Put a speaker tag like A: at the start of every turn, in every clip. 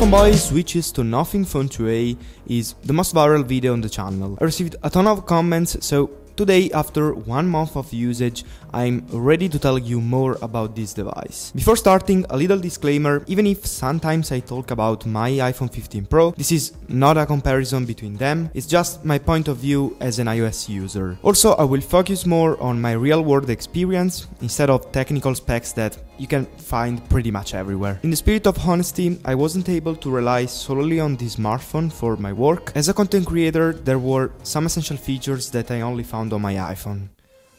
A: Fanboy switches to Nothing Phone 2a is the most viral video on the channel. I received a ton of comments, so today, after 1 month of usage, I'm ready to tell you more about this device. Before starting, a little disclaimer: even if sometimes I talk about my iPhone 15 Pro, this is not a comparison between them, it's just my point of view as an iOS user. Also, I will focus more on my real-world experience instead of technical specs that you can find pretty much everywhere. In the spirit of honesty, I wasn't able to rely solely on this smartphone for my work. As a content creator, there were some essential features that I only found on my iPhone.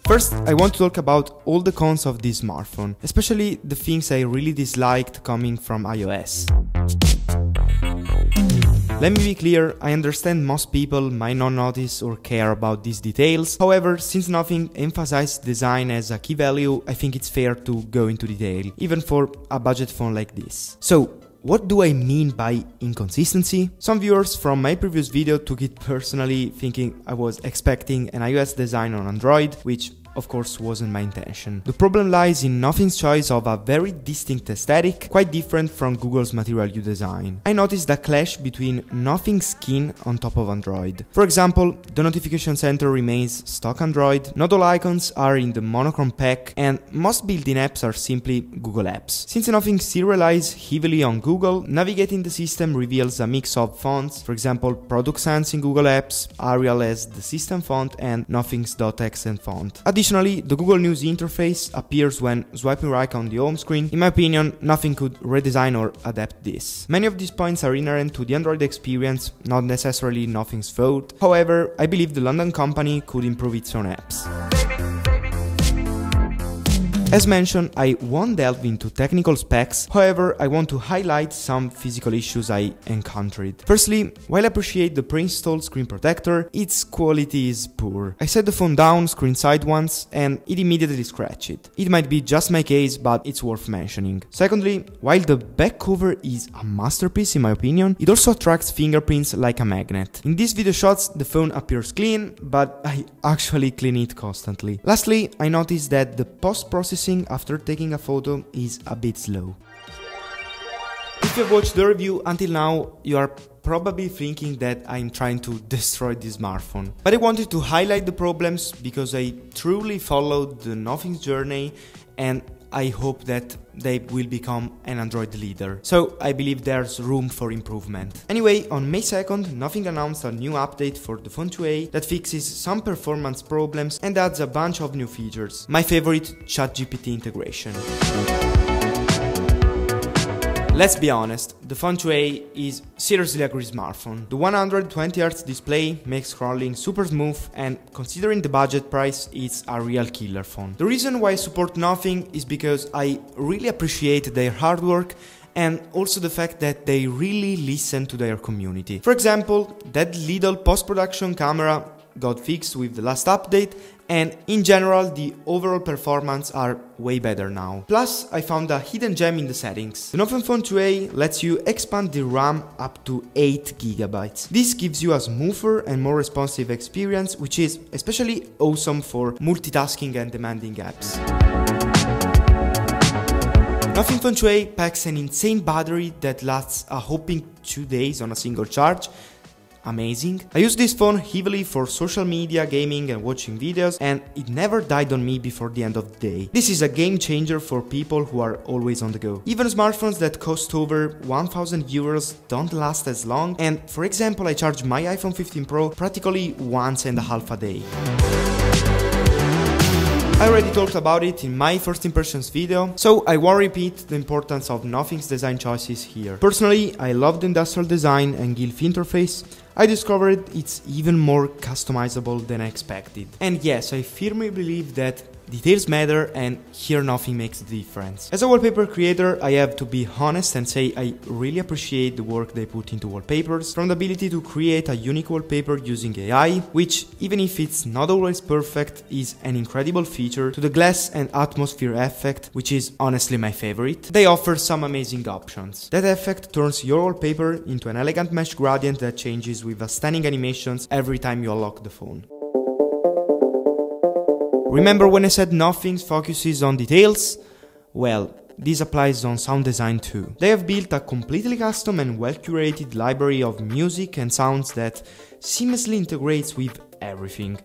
A: First, I want to talk about all the cons of this smartphone, especially the things I really disliked coming from iOS. Let me be clear, I understand most people might not notice or care about these details. However, since Nothing emphasized design as a key value, I think it's fair to go into detail, even for a budget phone like this. So, what do I mean by inconsistency? Some viewers from my previous video took it personally, thinking I was expecting an iOS design on Android, which of course wasn't my intention. The problem lies in Nothing's choice of a very distinct aesthetic, quite different from Google's Material You design. I noticed a clash between Nothing's skin on top of Android. For example, the notification center remains stock Android, not all icons are in the monochrome pack, and most built-in apps are simply Google apps. Since Nothing still relies heavily on Google, navigating the system reveals a mix of fonts, for example, Product Sans in Google Apps, Arial as the system font, and Nothing's .accent font. Additionally, the Google News interface appears when swiping right on the home screen. In my opinion, Nothing could redesign or adapt this. Many of these points are inherent to the Android experience, not necessarily Nothing's fault. However, I believe the London company could improve its own apps. As mentioned, I won't delve into technical specs, however, I want to highlight some physical issues I encountered. Firstly, while I appreciate the pre-installed screen protector, its quality is poor. I set the phone down screen side once and it immediately scratched it. It might be just my case, but it's worth mentioning. Secondly, while the back cover is a masterpiece in my opinion, it also attracts fingerprints like a magnet. In these video shots, the phone appears clean, but I actually clean it constantly. Lastly, I noticed that the post-processing after taking a photo is a bit slow. If you've watched the review until now, you are probably thinking that I'm trying to destroy this smartphone. But I wanted to highlight the problems because I truly followed the Nothing's journey and I hope that they will become an Android leader. So I believe there's room for improvement. Anyway, on May 2nd, Nothing announced a new update for the Phone 2a that fixes some performance problems and adds a bunch of new features. My favorite, ChatGPT integration. Let's be honest, the Phone 2a is seriously a great smartphone. The 120Hz display makes scrolling super smooth and considering the budget price, it's a real killer phone. The reason why I support Nothing is because I really appreciate their hard work and also the fact that they really listen to their community. For example, that little post-production camera got fixed with the last update, and in general the overall performance are way better now. Plus, I found a hidden gem in the settings. The Nothing Phone 2a lets you expand the RAM up to 8 GB. This gives you a smoother and more responsive experience, which is especially awesome for multitasking and demanding apps. Nothing Phone 2a packs an insane battery that lasts a whopping 2 days on a single charge. Amazing. I use this phone heavily for social media, gaming and watching videos, and it never died on me before the end of the day. This is a game changer for people who are always on the go. Even smartphones that cost over 1000 euros don't last as long, and for example, I charge my iPhone 15 Pro practically once and a half a day. I already talked about it in my first impressions video, so I won't repeat the importance of Nothing's design choices here. Personally, I love the industrial design and GIF interface. I discovered it's even more customizable than I expected. And yes, I firmly believe that details matter, and here Nothing makes the difference. As a wallpaper creator, I have to be honest and say I really appreciate the work they put into wallpapers, from the ability to create a unique wallpaper using AI, which, even if it's not always perfect, is an incredible feature, to the glass and atmosphere effect, which is honestly my favorite. They offer some amazing options. That effect turns your wallpaper into an elegant mesh gradient that changes with a stunning animations every time you unlock the phone. Remember when I said Nothing focuses on details? Well, this applies on sound design too. They have built a completely custom and well-curated library of music and sounds that seamlessly integrates with everything.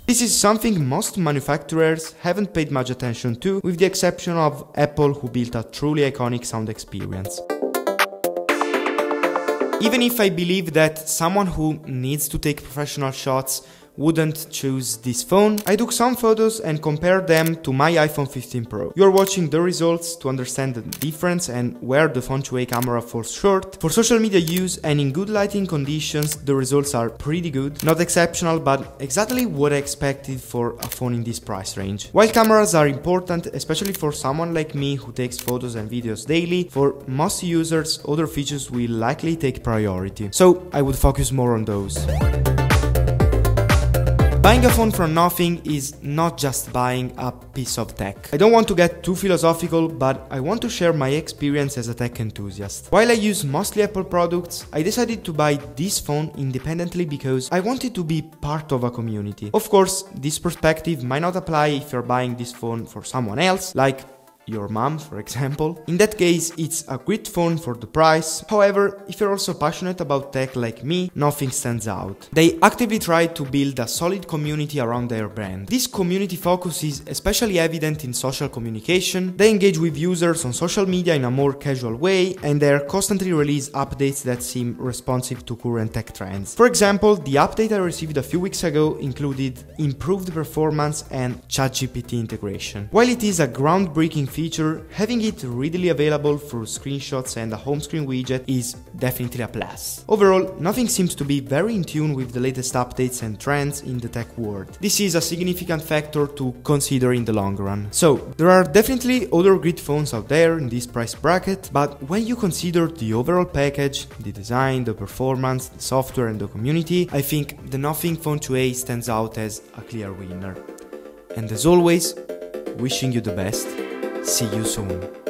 A: This is something most manufacturers haven't paid much attention to, with the exception of Apple, who built a truly iconic sound experience. Even if I believe that someone who needs to take professional shots wouldn't choose this phone, I took some photos and compared them to my iPhone 15 Pro. You're watching the results to understand the difference and where the Phone 2a camera falls short. For social media use and in good lighting conditions, the results are pretty good. Not exceptional, but exactly what I expected for a phone in this price range. While cameras are important, especially for someone like me who takes photos and videos daily, for most users, other features will likely take priority. So I would focus more on those. Buying a phone from nothing is not just buying a piece of tech. I don't want to get too philosophical, but I want to share my experience as a tech enthusiast. While I use mostly Apple products, I decided to buy this phone independently because I wanted to be part of a community. Of course, this perspective might not apply if you're buying this phone for someone else, like your mom, for example. In that case, it's a great phone for the price. However, if you're also passionate about tech like me, nothing stands out. They actively try to build a solid community around their brand. This community focus is especially evident in social communication. They engage with users on social media in a more casual way, and they constantly release updates that seem responsive to current tech trends. For example, the update I received a few weeks ago included improved performance and ChatGPT integration. While it is a groundbreaking feature, having it readily available for screenshots and a home screen widget is definitely a plus. Overall, nothing seems to be very in tune with the latest updates and trends in the tech world. This is a significant factor to consider in the long run. So, there are definitely other great phones out there in this price bracket, but when you consider the overall package, the design, the performance, the software and the community, I think the Nothing Phone 2a stands out as a clear winner. And as always, wishing you the best. See you soon.